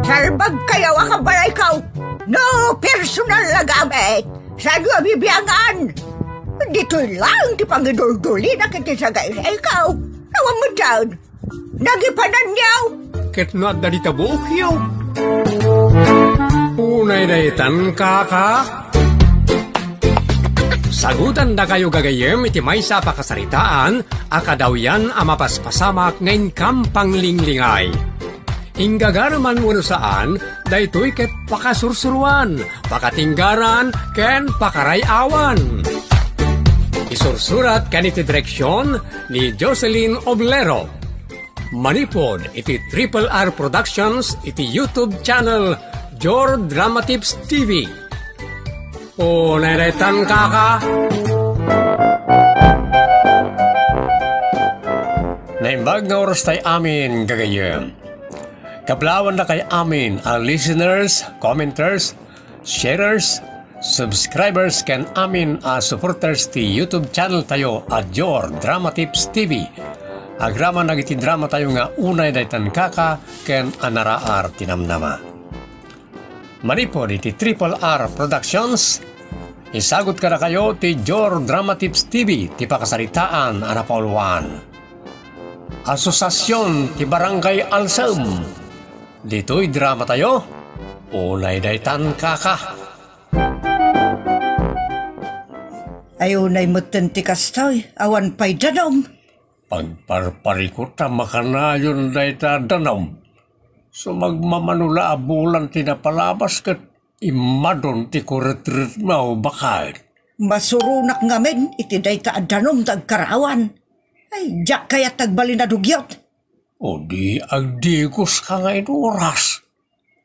Salbag kayo akabalay ka. No personal na gamit. Sa iyo bibiyangan. Dito lang di pangidul-duli na kita sa guys. Ikaw, nawang mo dyan. Nagipanan niyaw. Ket no at dalita buok yaw. Unay daytan kaka. Sagutan na kayo gagayem iti may sa pakasaritaan, akadaw yan amapaspasamak ngayon kampang linglingay. Inggagaraman mo saan, daytoy ket pakasursuruan, pakatinggaran, ken pakarayawan. Isursurat kaniti direksyon ni Jocelyn Oblero. Manipod iti Triple R Productions iti YouTube channel Jor Drama Tips TV. O naretan kaka. Naimbag na oras tayo amin gagayem. Kaplawan na kay amin ang listeners, commenters, sharers, subscribers ken amin supporters ti YouTube channel tayo at Jor Drama Tips TV. Agrama nagiti drama tayo nga unay daytan kaka ken anaraar tinamnama. Manipod iti Triple R Productions. Isagot ka na kayo ti Jor Drama Tips TV ti pakasaritaan anapauluan. Asosasyon ti Barangay Alsam. Dito'y drama tayo. Unay daytan kaka. Ayunay mo ti kastoy. Awan pa'y danom. Pagparparikot na makanayon dayta danom. So magmamanula abulan tinapalabas kat imadon ti kuretret mo bakit. Masurunak ngamin iti dayta danom tagkarawan. Ay, jak kaya tagbali na dugyot. O di agdigos ka ngayon oras.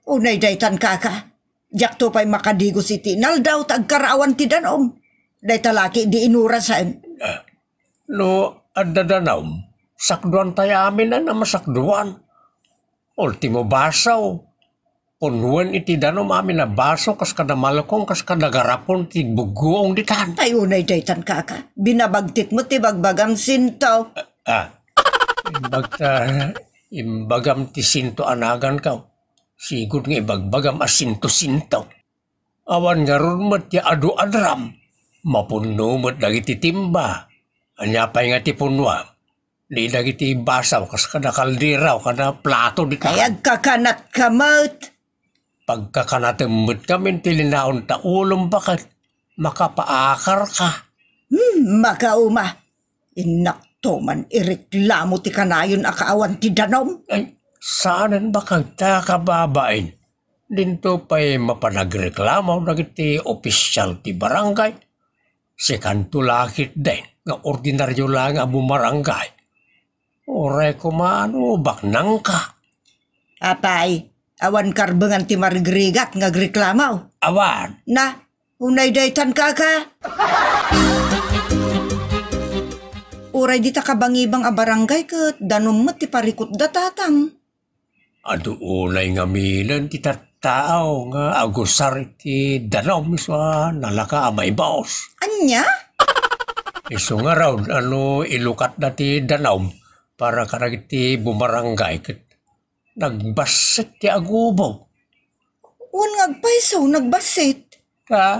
Unay daytan kaka. Jak to pa'y makadigos iti naldaw tagkarawan ti danom. Dayta laki di inurasan. No, adadanaw, sakduan tayo amin na masakduan. Ultimo basaw. Punuan iti danom amin na baso kas kada malakong kas kada garapon ti buguong ditan. Ay unay daytan kaka. Binabagtit mo ti bagbagam sinto. Imbagam ti sinto anagan ka. Sigod nga ibagbagam asinto-sinto. Awan nga ron mat ti adu-adram. Mapuno mat dagiti timba. Anya pa'y nga ti punwa. Di dagiti basaw kas kada kaldiraw kada plato di ka. Kayag kakanat kamot. Pagkakanatemot kami tilinaon ta ulong bakit makapaakar ka. Makauma. Inakto man ireklamo ti kanayon akaawan ti danom. Ay, saanan ba kag kababain? Dinto pa'y mapanagreklamo dagiti opisyal ti barangay. Si kantulakit din nga ordinaryo lang ang bumarangay. Oray ko maano, baknang ka. Apay, awan karbengan ti marigrigat nga agreklamaw. Awan. Na, unay daytan kaka. Uray di ta kabangibang a barangay ket danom met ti parikot datatang. Adu unay nga milan ti tattao nga agusar ti danom sa nalaka amay baos. Anya? Iso nga raw, ilukat na ti danom para karag ti bumarangay ket nagbasit ti agubaw. Un ngagpaiso, nagbasit.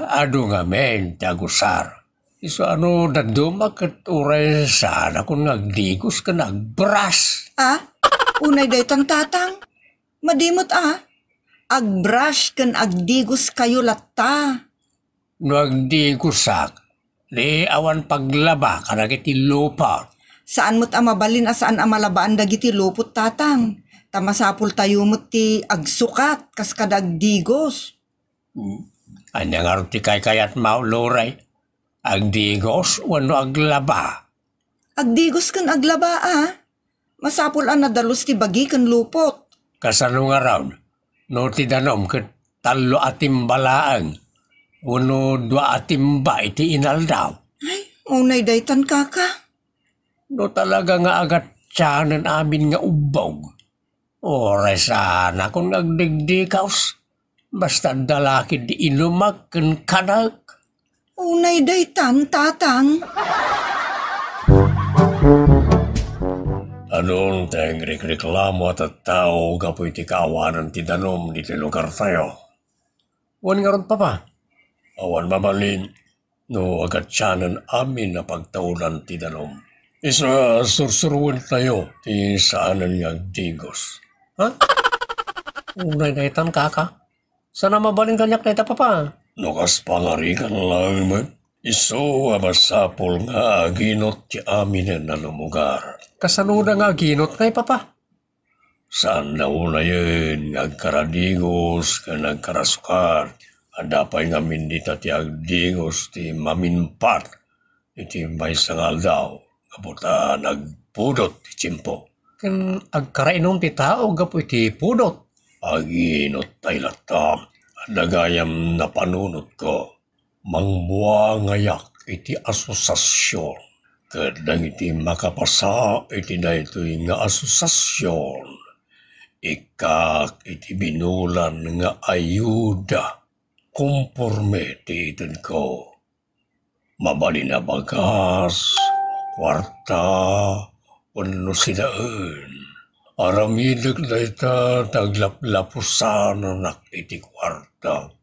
Adu nga men, ti agusar. Iso daduma ket uray sana kung nagdigos ka nagbras. Unay daytan tatang. Madimot agbrush ken agdigos kayo latta. No agdigosak, di awan paglaba karag iti lupa. Saan mo't mabalin saan amalabaan dagiti lupot tatang. Tamasapul tayo mo't ti agsukat kas kadagdigos. Anya nga rin ti kayat mauloray. Agdigos wano aglaba. Agdigos kan aglaba Masapul nadalos ti bagi kan lupot. Kasano nga raw, no ti danom ket talo atimbalaang. Wano dua atimba iti inaldaw. Ay, unay daytan kaka. No talaga nga agat tiyanan amin nga ubog. Oray sana kung nagdigdikaws. Basta dalakid di inumak ken kanag. Unay daytan tatang. Anong tayong reklamo at tao kapoy ti kaawanan ti danom di ti lugar tayo? Wan nga ron, Papa. Awan mabalin, no agatsanan amin na pagtaulan ti danom. Isa sursuruan tayo ti saanan nga digos. Ha? Unay na itan kaka. Sana mabalin kanyak na ita, Papa. Nukas pangarikan lang man. Iso masapol nga ginot ti amin na lumugar. Kasanuda nga ginot ngay, Papa. Saan na una yun, agkaradigos, ka nagkarasukar, adapay nga mindita ti agdigos, ti maminpat, iti may sangal daw, kaputa nagpudot ti tsimpo. Kan agkarainom ti tao, gapo iti pudot. Aginot tay latam, adagayam na panunot ko, mangbuwa ngayak iti asosasyon. Kadang iti makapasa iti daytoy nga asosasyon. Ikak iti binulan nga ayuda kumporme ti itin ko. Mabali na bagas, kwarta, wano sidaan. Aramidag dayta taglaplapusan anak iti kwarta.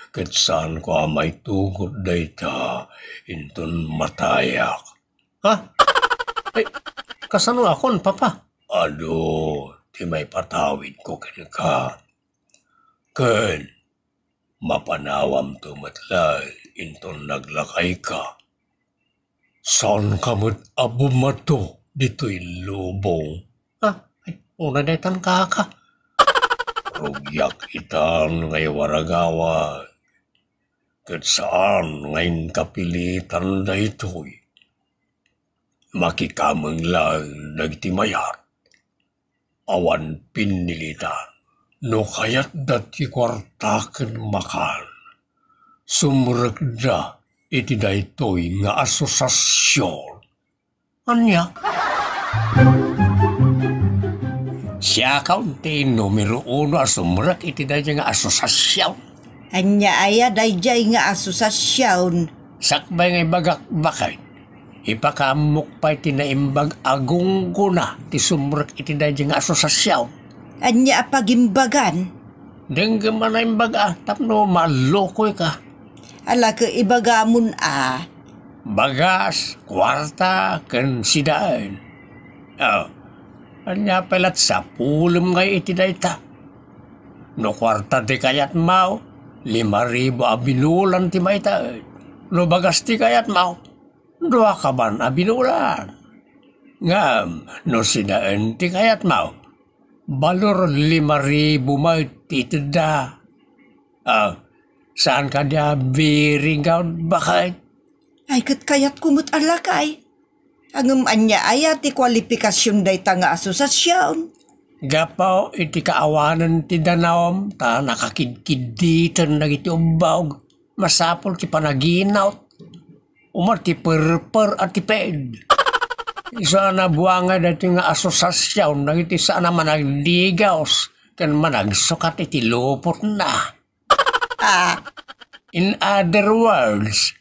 Ketsan ko amay tugod dayta inton matayak. Ha? Ay, kasano akon, Papa? Ado, ti may patawid ko ken ka. Ken, mapanawam tumatlay inton naglakay ka. Saan kamot abumato dito'y lubong? Ha? Ay, una na itan kaka. Rugyak itan ngay waragawa. Ket saan ngayon kapilitan da ito'y. Makikamang lang nagtimayat. Awan pinilitan. No kayat dati kwartaken makan. Sumrekda iti daytoy nga asosasyon. Anya? Siya kaunti numero 1 sumrek iti daytoy nga asosasyon. Anya aya dayjay nga asosasyon. Sakbay nga bagak bakay. Ipakamok pa iti naimbag agung guna ti sumrek iti dayjay nga asosasyon. Anya apagimbagan. Dengge man na imbaga tapno malokoy ka. Ala ka ibagamun a. Bagas, kwarta, ken sidaan. Anya pelat sa pulem ngay iti dayta. No kwarta di kayat mau, 5,000 abinulan ti mayta. No bagas ti kayat mau, 2 kaban abinulan. Ngam, no sidaan ti kayat mau, balor 5,000 may titida. Saan ka dia biringaw bakit? Ay kat kayat kumot alakay. Angam anya aya ti kwalifikasyon dayta nga asosasyon. Gapaw iti kaawanan ti danawam ta nakakidkiditan na iti umbawg. Masapol ti panaginaut. Umar ti perper at ti ped. Isa na buwanga dati nga asosasyon na iti sana managdigaws kan managsukat iti lupot na. In other words,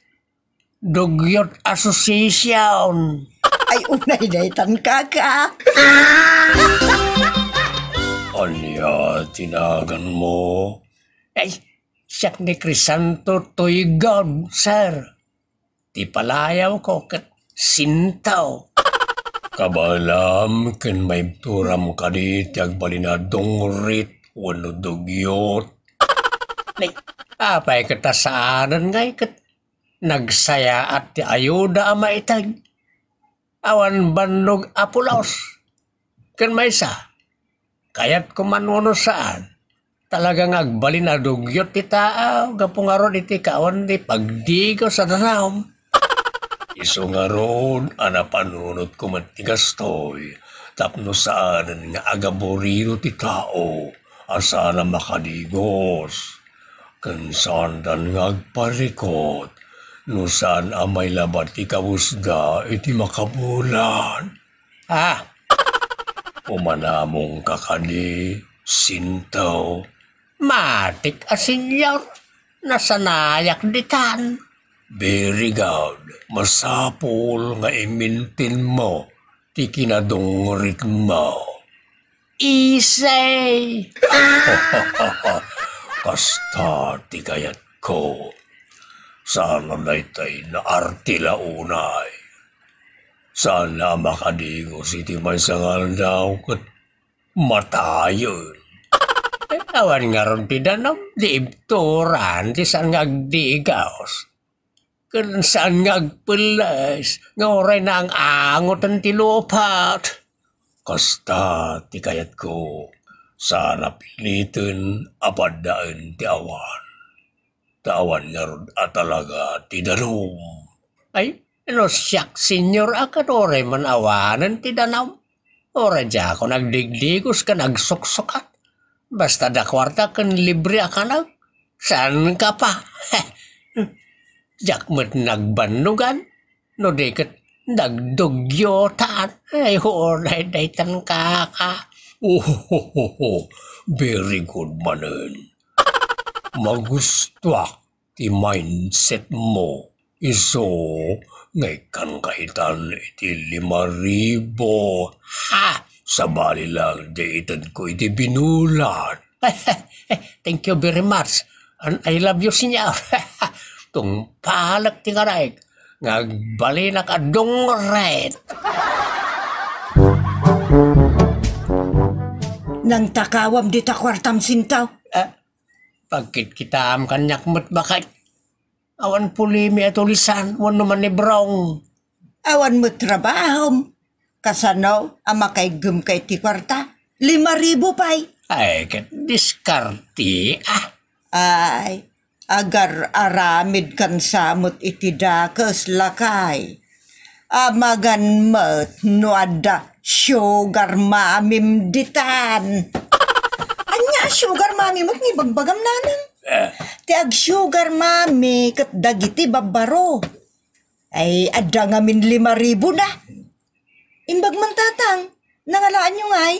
Dugyot Association. Ay unay daytan kaka. Anya, tinagan mo? Ay, siyak ni Crisanto to'y God, sir. Ti palayaw ko kat sintaw. Kabalam, ken may turam ka di tiyag balinadong rit, wano dugyot. Ay, apay katasaanan ngay kat nagsaya at ti ayuda ama itag. Awan bandog apulos. Ken may sa, kayat kumanwono saan. Talagang agbalin na dugyot ti tao, gapungaron iti kawan di pagdigo sa danawm. Iso nga ron, anapanunot ko matigastoy, tapno saan nga agaborino ti tao, asa na makadigos. Kansandan nga agparikot, no saan amay labat ti kabusga iti makabulan. Umanamong kakani, sintaw. Matik asinyor, nasanayak ditan. Very good, masapol nga imintin mo ti kinadungrit mo. Isay! Kasta ti kayat ko. Sana na'y na artila unay. Sana makadingos iti may sangal daw kat matayon. Awan nga ron ti danam, di ibturan, ti saan nga agdigaos. Kan saan nga agpulas, nga oray na ang angotan ti lupat. Kasta ti kayat ko, sana pilitin apadaan ti awan. Tawan nga ron at talaga ti darum. Ay, ano siyak, senyor, akat oray man awanan ti danam. Oray dya ako nagdigdigos ka nagsuksukat. Basta da kwarta kan libre akanag. Saan ka pa? Jak met nagbanugan. No deket nagdugyotan. Ay horay daytan kaka. Very good manen. Magustuak ti mindset mo. Iso ngay kan kahitan iti 5,000. Ha! Sabali lang di itan ko iti binulan. Thank you very much. And I love you, senyor. Tung palak ti karay. Ngagbali na ka dungret. Nang takawam di ta kwartam sintaw. Pagkit kita am kanyak mat bakit. Awan pulimi at ulisan. Wan naman ni Brong. Awan mo trabahom. Kasanaw, ama kay gum kay ti kwarta. 5,000 pay. Ay, kat diskarti. Ay, agar aramid kan samot iti dakes lakay. Amagan mat no ada sugar mamim ditan. Anya sugar mami mat ni bagbagam nanan. Ti ag sugar mami kat dagiti babaro. Ay ada ngamin 5,000 na. Imbag man tatang, nangalaan nyo ngay.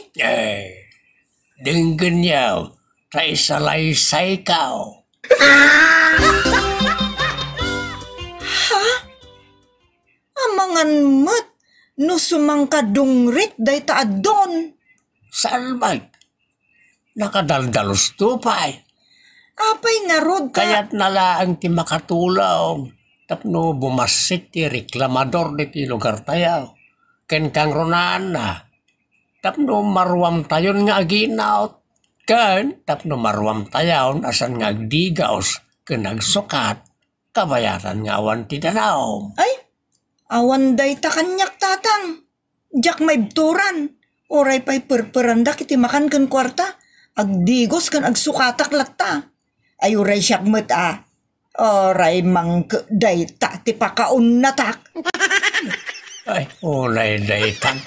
Dinggan yaw, tay salaysay kao. Ha? Amangan mat, no sumangkadungrit day taadon. Salbay, nakadaldalos tupay. Apay nga rod ka. Kaya't nalaang ti makatulong. Tapno bumasit ti reklamador di ti lugar tayaw. Ken kang ronan na. Tapno marwam tayon nga aginaw. Ken tapno marwam tayon asan nga agdigaos. Ken nagsukat. Kabayaran nga awan ti danaw. Ay, awan day ta kanyak tatang. Jak may bturan. Oray pa'y perperanda kiti makan ken kwarta. Agdigos ken agsukatak latta. Ay oray siyak met Oray mang day ta ti pakaon natak. Ay, ulay daytan.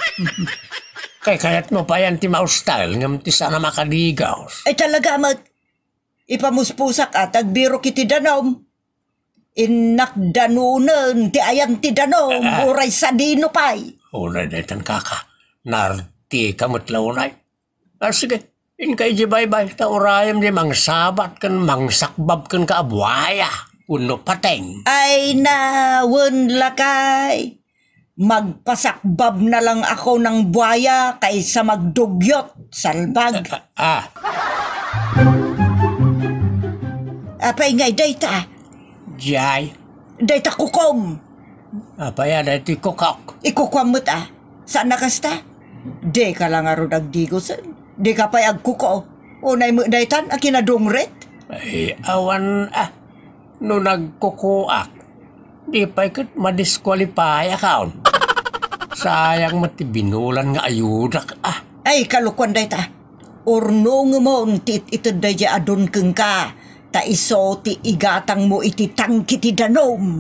Kay kayat mo pa yan ti maustyle ngam ti sana makadigaos. Ay talaga mat. Ipamuspusak at agbiro kiti danom. Inak danunan ti ayan ti danom. Uray sa dino pay. Ulay daytan kaka. Narti kamot launay. Sige, in kay di bye-bye. Taurayam di mangsabat kan mangsakbab kan kaabwaya. Uno pateng. Ay nawan lakay. Magpasakbab na lang ako ng buhaya kaysa magdugyot, salbag. Apay ngay, dayta. Jay. Dayta kukom. Apay dayta kukok. Ikukwam mo't Saan nakasta? Di ka lang aro nagdigosan. Di ka pa'y agkuko. Unay mo daytan, akinadungret. Ay, awan no nagkukuak. Di pa'y kat madisqualify account. Sayang mati binulan nga ayudak Ay, kalukwan dayta. Orno nga mo, tit ito daya adon keng ka. Ta iso ti igatang mo iti tangki ti danom.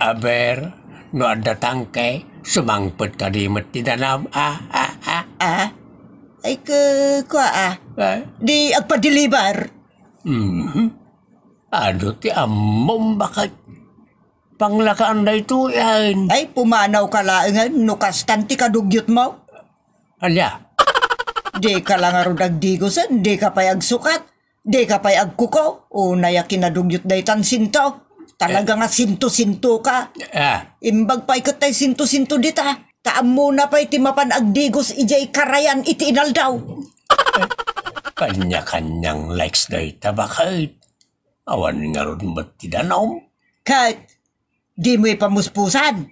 Aber, no ada tangke, sumangpet ka di mat ti danam. Ay, di agpadilibar. Ado ti amom bakit panglakaan na ito yan. Ay, pumanaw ka laangan, nukastan ti kadugyot mo. Alya? Di ka lang aro nagdigosan, di ka pa'y agsukat, di ka pa'y agkuko, unay kinadugyot daytan sinto. Talaga nga sinto-sinto ka. Imbag pa'y katay sinto-sinto dita. Taam muna pa iti mapanagdigos ijay karayan iti inaldaw. Kanya-kanyang likes dayta bakit? Awan nga ron ba't ti danom? Kat, di mo ipamuspusan.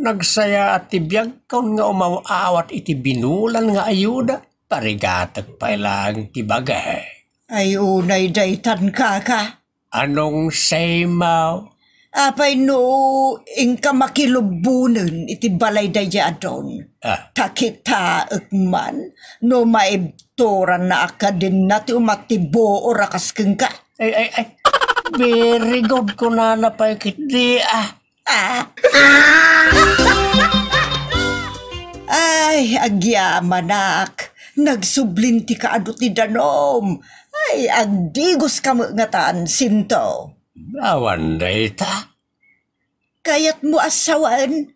Nagsaya at tibiyag kaun nga umawawat iti binulan nga ayuda. Parigatag pa ilang tibagay. Ay unay daytan kaka. Anong say mo? Apay no, ingka makilubunan iti balay daya adon. Takita ekman, no maibtoran na akadin na ti umatibo o rakas keng ka. Ay. Very good ko na napakit di Ay, agyaman nagsublinti ka ado ti danom. Ay, agdigos ka nga taan, sinto. Awan dayta. Kayat mo asawan,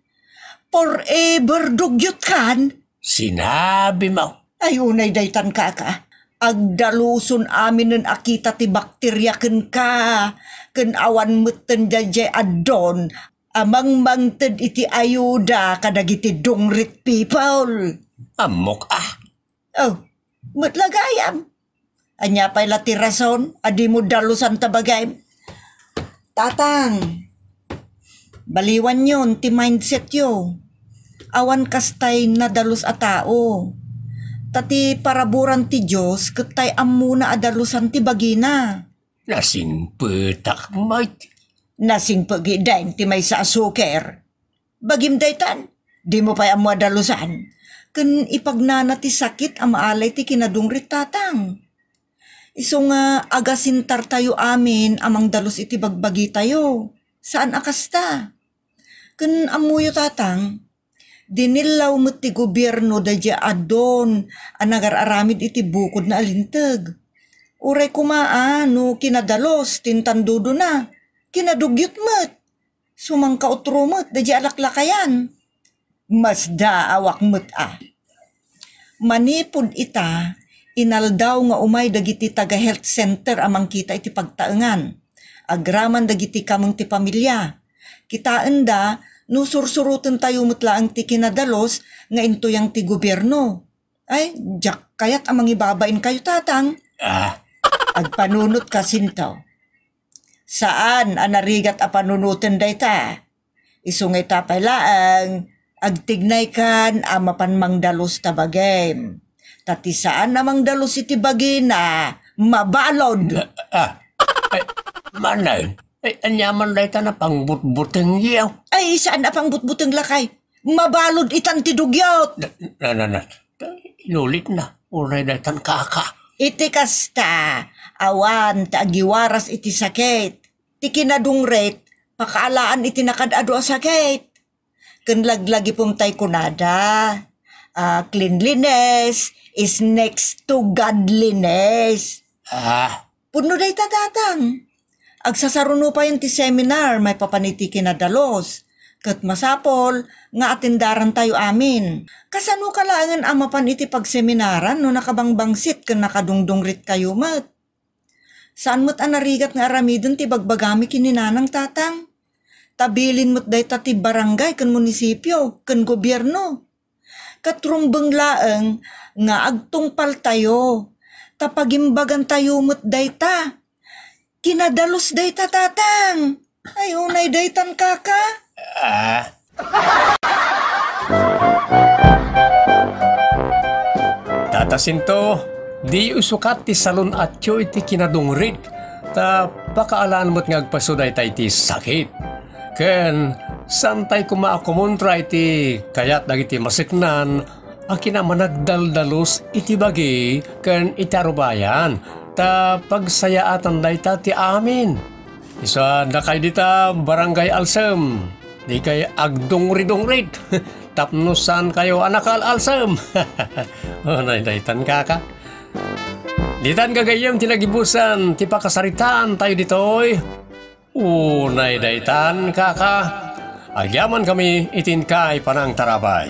forever dugyot kan. Sinabi mo. Ay, unay daytan kaka. Agdaluson amin ng akita ti bakterya ken ka. Ken awan meten jajay adon. Amang mangted iti ayuda kadagiti dongrit people. Amok Oh, matlagayam. Anya pa'y lati rason, adi mo dalusan tabagay. Tatang, baliwan yun, ti mindset yo. Awan kastay na dalus a tao. Tati paraburan ti Diyos, katay amuna adalusan ti bagina. Nasing petak mait. Nasing pagidain ti may sa asuker. Bagim daytan, di mo pa'y amu adalusan. Ken ipagnana ti sakit amaalay ti kinadungrit tatang. Iso nga agasintar tayo amin amang dalus iti bagbagi tayo. Saan akasta? Ken amuyo tatang, dinilaw mo ti gobyerno dadya adon anagar-aramid iti bukod na alintag. Uray kumaan no kinadalos tintandudo na. Kinadugyot mo't. Sumangka utrumot dadya alaklakayan. Mas daawak mo't Manipod ita, inaldaw nga umay dagiti taga health center amang kita iti pagtaengan. Agraman dagiti kamang ti pamilya. Kitaan da, no sursuruten tayo mutlaang ti kinadalos nga intuyang ti gobyerno. Ay, jak kayat amang ibabain kayo tatang. Agpanunot ka sintaw. Saan anarigat a panunuten dayta? Isungay tapay laang, agtignay kan amapan mangdalos tabagem. Tati saan namang dalos iti bagina, mabalod. Manay, anyaman dayta na pangbutbuteng yaw. Ay, saan na pangbutbuteng lakay? Mabalod itan ti dugyot. Inulit na, unay daytan kaka. Iti kasta, awan tagiwaras iti sakit. Ti kinadungret, pakaalaan iti nakadado a sakit. Kenlaglagi pumtay kunada. Cleanliness is next to godliness. Puno day tatatang. Agsasaruno pa yung ti seminar, may papaniti kinadalos. Kat masapol, nga atindaran tayo amin. Kasano kalangan amapan iti pagseminaran no nakabangbangsit ken nakadungdungrit kayo mat. Saan mo't anarigat nga aramidon ti bagbagami kininanang tatang? Tabilin mo't day ti barangay ken munisipyo ken gobyerno. Katrumbeng laeng nga agtungpal tayo. Tapagimbagan tayo mo't day ta. Kinadalos day ta tatang. Ay unay day tan kaka. Tatasinto, di usukat ti salon at yo iti kinadungrit. Ta pakaalaan mo't ngagpasuday tay ti sakit. Ken santay kumaakumontra iti kayat dagiti masiknan akin naman nagdaldalos iti bagi ken itarubayan ta pagsayaatan dayta ti amin. Isa na kay dita barangay Alsem. Di kay agdungri-dungrit. Tapnusan kayo anak al-alsem. Nay daytan kaka. Ditan kagayam tinagibusan ti pakasaritaan tayo ditoy. Unay daytan kaka. Agyaman kami itin kay panang tarabay.